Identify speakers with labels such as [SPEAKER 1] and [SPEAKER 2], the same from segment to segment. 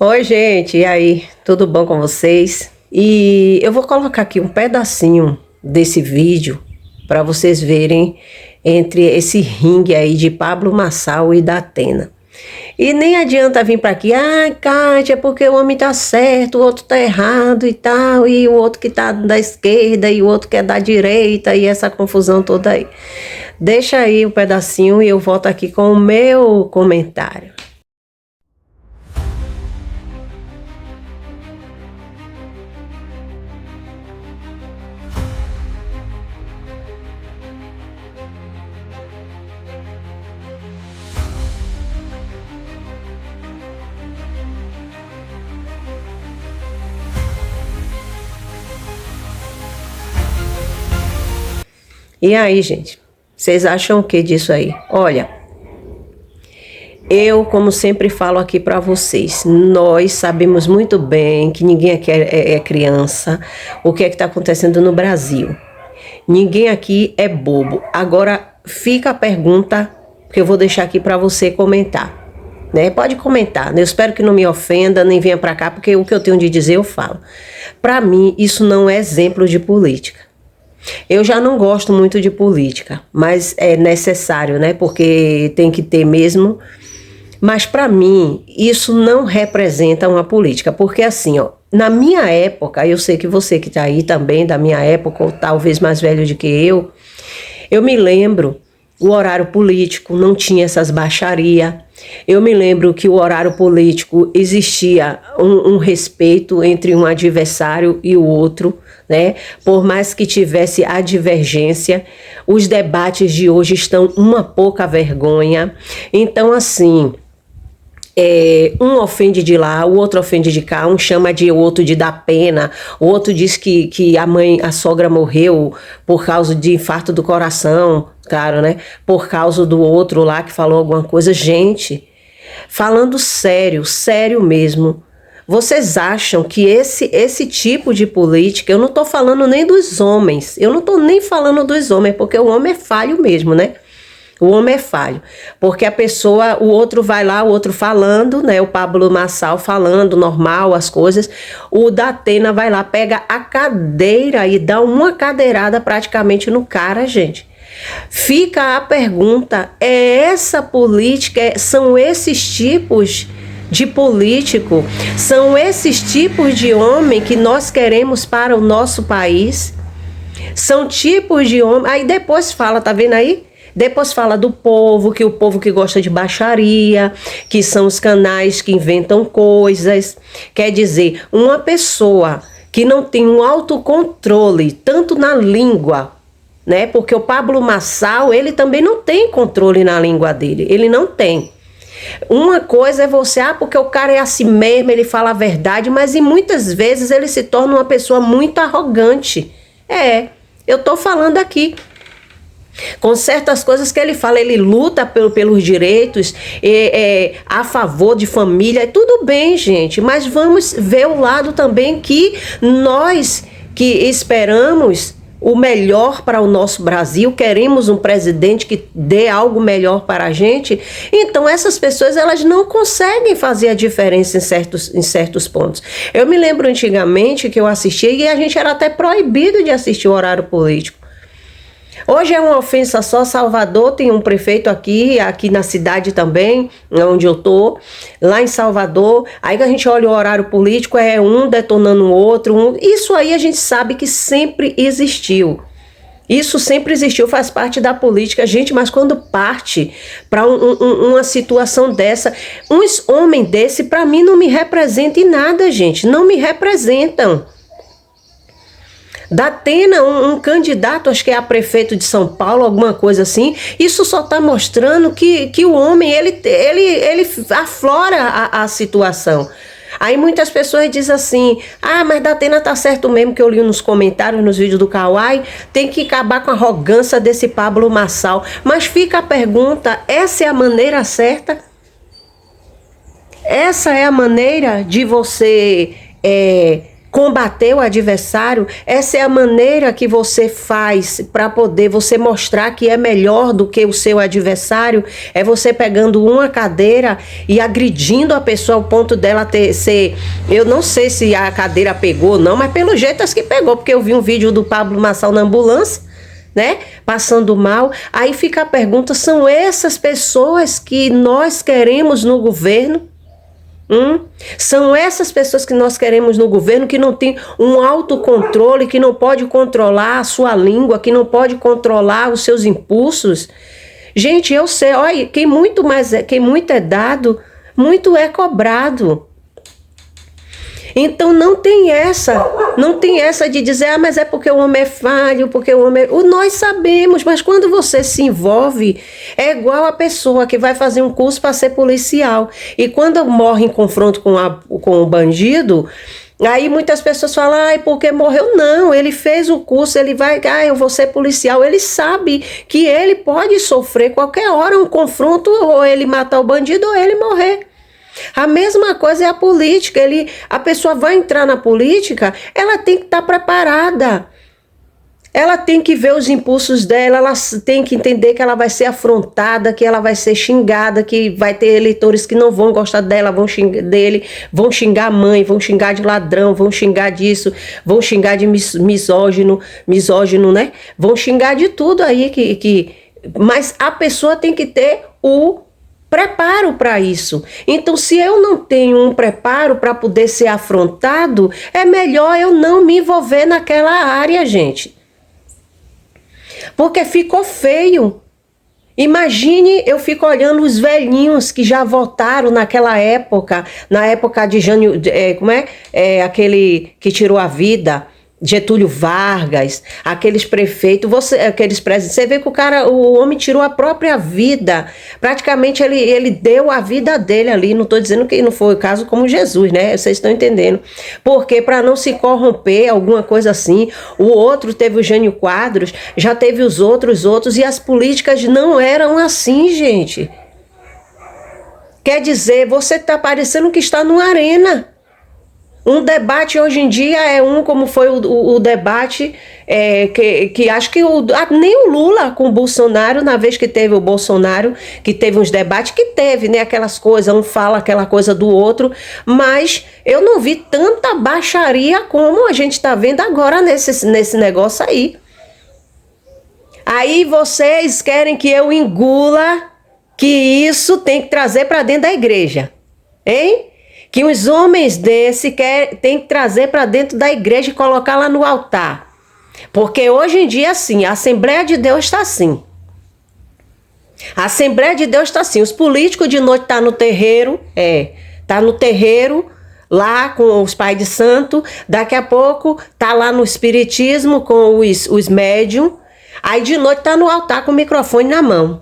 [SPEAKER 1] Oi, gente, e aí? Tudo bom com vocês? E eu vou colocar aqui um pedacinho desse vídeo para vocês verem entre esse ringue aí de Pablo Marçal e da Atena. E nem adianta vir para aqui, Kátia, é porque o homem tá certo, o outro tá errado e tal, e o outro que tá da esquerda e o outro que é da direita e essa confusão toda aí. Deixa aí o pedacinho e eu volto aqui com o meu comentário. E aí, gente, vocês acham o que disso aí? Olha, eu, como sempre falo aqui para vocês, nós sabemos muito bem que ninguém aqui é criança, o que é que está acontecendo no Brasil. Ninguém aqui é bobo. Agora, fica a pergunta que eu vou deixar aqui para você comentar. Né? Pode comentar, né? Eu espero que não me ofenda, nem venha para cá, porque o que eu tenho de dizer eu falo. Para mim, isso não é exemplo de política. Eu já não gosto muito de política, mas é necessário, né? Porque tem que ter mesmo. Mas para mim, isso não representa uma política, porque assim, ó, na minha época, eu sei que você que está aí também da minha época, ou talvez mais velho do que eu me lembro, o horário político não tinha essas baixarias. Eu me lembro que o horário político existia um respeito entre um adversário e o outro, né? Por mais que tivesse a divergência, os debates de hoje estão uma pouca vergonha. Então, assim, um ofende de lá, o outro ofende de cá, um chama de outro de dar pena, o outro diz que a sogra morreu por causa de infarto do coração, claro, né? Por causa do outro lá que falou alguma coisa. Gente, falando sério, sério mesmo, vocês acham que esse tipo de política, eu não tô falando nem dos homens, eu não tô nem falando dos homens, porque o homem é falho mesmo, né? O homem é falho, porque a pessoa, o outro vai lá, o outro falando, né? O Pablo Marçal falando normal as coisas, o da Atena vai lá, pega a cadeira e dá uma cadeirada praticamente no cara, gente. Fica a pergunta, é essa política, são esses tipos de político, são esses tipos de homem que nós queremos para o nosso país? São tipos de homem, aí depois fala, tá vendo aí? Depois fala do povo, que o povo que gosta de baixaria, que são os canais que inventam coisas. Quer dizer, uma pessoa que não tem um autocontrole, tanto na língua, né? Porque o Pablo Marçal, ele também não tem controle na língua dele, ele não tem. Uma coisa é você, porque o cara é assim mesmo, ele fala a verdade, mas e muitas vezes ele se torna uma pessoa muito arrogante. Eu tô falando aqui. Com certas coisas que ele fala, ele luta pelos direitos, a favor de família, tudo bem, gente, mas vamos ver o lado também que nós que esperamos o melhor para o nosso Brasil, queremos um presidente que dê algo melhor para a gente, então essas pessoas elas não conseguem fazer a diferença em certos pontos. Eu me lembro antigamente que eu assistia e a gente era até proibido de assistir o horário político. Hoje é uma ofensa só. Salvador tem um prefeito aqui na cidade também, onde eu tô, lá em Salvador. Aí a gente olha o horário político, é um detonando o outro. Isso aí a gente sabe que sempre existiu. Isso sempre existiu, faz parte da política, gente, mas quando parte para uma situação dessa, uns homens desse, para mim não me representam em nada, gente, não me representam. Da Atena, um candidato, acho que é a prefeito de São Paulo, alguma coisa assim, isso só está mostrando que o homem, ele aflora a situação. Aí muitas pessoas dizem assim, mas da Atena tá certo mesmo, que eu li nos comentários, nos vídeos do Kawaii, tem que acabar com a arrogância desse Pablo Marçal. Mas fica a pergunta, essa é a maneira certa? Essa é a maneira de você combater o adversário, essa é a maneira que você faz para poder você mostrar que é melhor do que o seu adversário, é você pegando uma cadeira e agredindo a pessoa ao ponto dela ser, eu não sei se a cadeira pegou ou não, mas pelo jeito acho que pegou, porque eu vi um vídeo do Pablo Marçal na ambulância, né, passando mal. Aí fica a pergunta, são essas pessoas que nós queremos no governo? São essas pessoas que nós queremos no governo, que não tem um autocontrole, que não pode controlar a sua língua, que não pode controlar os seus impulsos. Gente, eu sei, olha, quem muito é dado, muito é cobrado. Então não tem essa de dizer, mas é porque o homem é falho, porque o homem nós sabemos, mas quando você se envolve, é igual a pessoa que vai fazer um curso para ser policial, e quando morre em confronto com o bandido, aí muitas pessoas falam, porque morreu? Não, ele fez o curso, ele vai, eu vou ser policial, ele sabe que ele pode sofrer qualquer hora um confronto, ou ele matar o bandido, ou ele morrer. A mesma coisa é a política, a pessoa vai entrar na política, ela tem que estar preparada, ela tem que ver os impulsos dela, ela tem que entender que ela vai ser afrontada, que ela vai ser xingada, que vai ter eleitores que não vão gostar dela, vão xingar a mãe, vão xingar de ladrão, vão xingar disso, vão xingar de misógino, né? Vão xingar de tudo aí, mas a pessoa tem que ter o preparo para isso. Então, se eu não tenho um preparo para poder ser afrontado, é melhor eu não me envolver naquela área, gente. Porque ficou feio. Imagine, eu fico olhando os velhinhos que já votaram naquela época, na época de Jânio, aquele que tirou a vida, Getúlio Vargas, aqueles prefeitos, aqueles presidentes, você vê que o homem tirou a própria vida, praticamente ele deu a vida dele ali, não estou dizendo que não foi o caso como Jesus, né, vocês estão entendendo, porque para não se corromper, alguma coisa assim, o outro teve o Jânio Quadros, já teve os outros, e as políticas não eram assim, gente. Quer dizer, você está parecendo que está numa arena. Um debate hoje em dia como foi o debate, que acho que nem o Lula com o Bolsonaro, na vez que teve o Bolsonaro, que teve uns debates, que teve, né, aquelas coisas, um fala aquela coisa do outro, mas eu não vi tanta baixaria como a gente está vendo agora nesse negócio aí. Aí vocês querem que eu engula que isso tem que trazer para dentro da igreja, hein? Que os homens tem que trazer para dentro da igreja e colocar lá no altar. Porque hoje em dia, assim, a Assembleia de Deus está assim. A Assembleia de Deus está assim. Os políticos de noite estão no terreiro, tá no terreiro, lá com os pais de santo. Daqui a pouco tá lá no espiritismo com os médiums. Aí de noite tá no altar com o microfone na mão,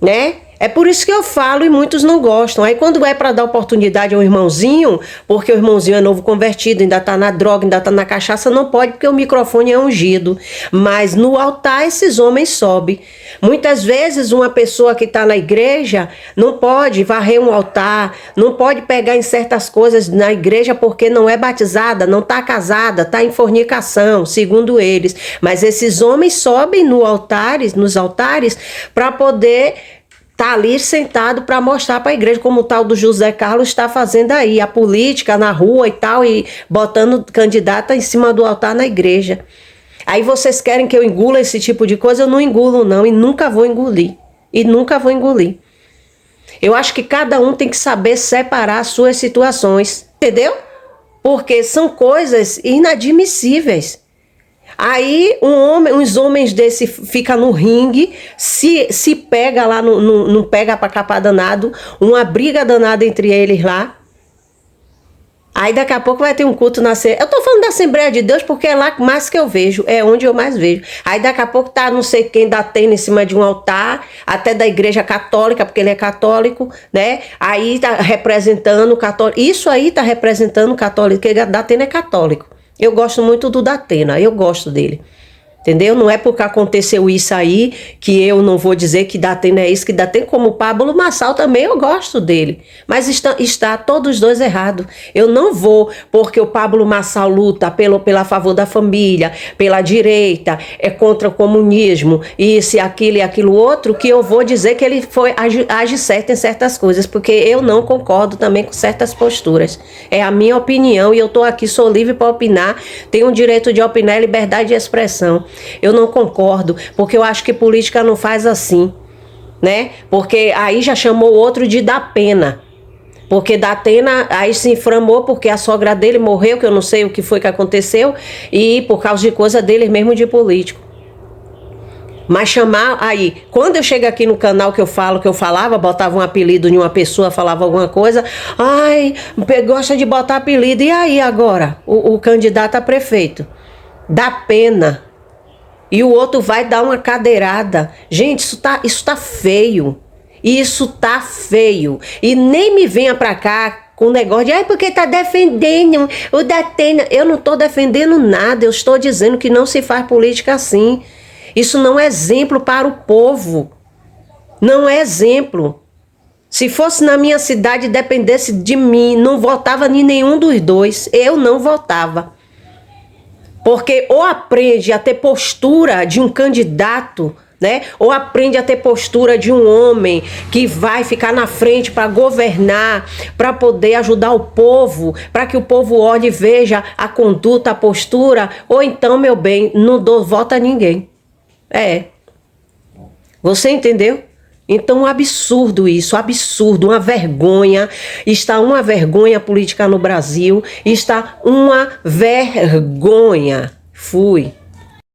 [SPEAKER 1] né? É por isso que eu falo e muitos não gostam. Aí quando é para dar oportunidade ao irmãozinho, porque o irmãozinho é novo convertido, ainda tá na droga, ainda tá na cachaça, não pode porque o microfone é ungido. Mas no altar esses homens sobem. Muitas vezes uma pessoa que está na igreja não pode varrer um altar, não pode pegar em certas coisas na igreja porque não é batizada, não está casada, está em fornicação, segundo eles. Mas esses homens sobem nos altares para poder tá ali sentado para mostrar para a igreja, como o tal do José Carlos está fazendo aí, a política na rua e tal, e botando candidata em cima do altar na igreja. Aí vocês querem que eu engula esse tipo de coisa? Eu não engulo não, e nunca vou engolir. Eu acho que cada um tem que saber separar as suas situações, entendeu? Porque são coisas inadmissíveis. Aí uns homens desse fica no ringue, se pega lá, não pega pra capar danado, uma briga danada entre eles lá. Aí daqui a pouco vai ter um culto na Assembleia. Eu tô falando da Assembleia de Deus porque é lá mais que eu vejo, é onde eu mais vejo. Aí daqui a pouco tá não sei quem da tenda em cima de um altar, até da igreja católica, porque ele é católico, né? Aí tá representando o católico. Isso aí tá representando o católico, porque da tenda é católico. Eu gosto muito do Datena, eu gosto dele. Entendeu? Não é porque aconteceu isso aí que eu não vou dizer que Datena é isso, que Datena, como o Pablo Marçal também eu gosto dele. Mas está todos os dois errados. Eu não vou, porque o Pablo Marçal luta pela favor da família, pela direita, é contra o comunismo, isso e aquilo outro, que eu vou dizer que ele age certo em certas coisas, porque eu não concordo também com certas posturas. É a minha opinião e eu estou aqui, sou livre para opinar, tenho o direito de opinar e liberdade de expressão. Eu não concordo, porque eu acho que política não faz assim, né? Porque aí já chamou outro de Datena. Porque Datena aí se inflamou porque a sogra dele morreu, que eu não sei o que foi que aconteceu, e por causa de coisa dele mesmo de político. Mas chamar aí, quando eu chego aqui no canal que eu falava, botava um apelido em uma pessoa, falava alguma coisa, ai, gosta de botar apelido, e aí agora? O candidato a prefeito, dá pena. E o outro vai dar uma cadeirada. Gente, isso tá feio. Isso tá feio. E nem me venha pra cá com o negócio de porque tá defendendo o Datena. Eu não tô defendendo nada. Eu estou dizendo que não se faz política assim. Isso não é exemplo para o povo. Não é exemplo. Se fosse na minha cidade, dependesse de mim, não votava em nenhum dos dois. Eu não votava. Porque ou aprende a ter postura de um candidato, né? Ou aprende a ter postura de um homem que vai ficar na frente para governar, para poder ajudar o povo, para que o povo olhe e veja a conduta, a postura. Ou então, meu bem, não dou voto a ninguém. Você entendeu? Então, um absurdo isso, absurdo, uma vergonha. Está uma vergonha política no Brasil, está uma vergonha. Fui.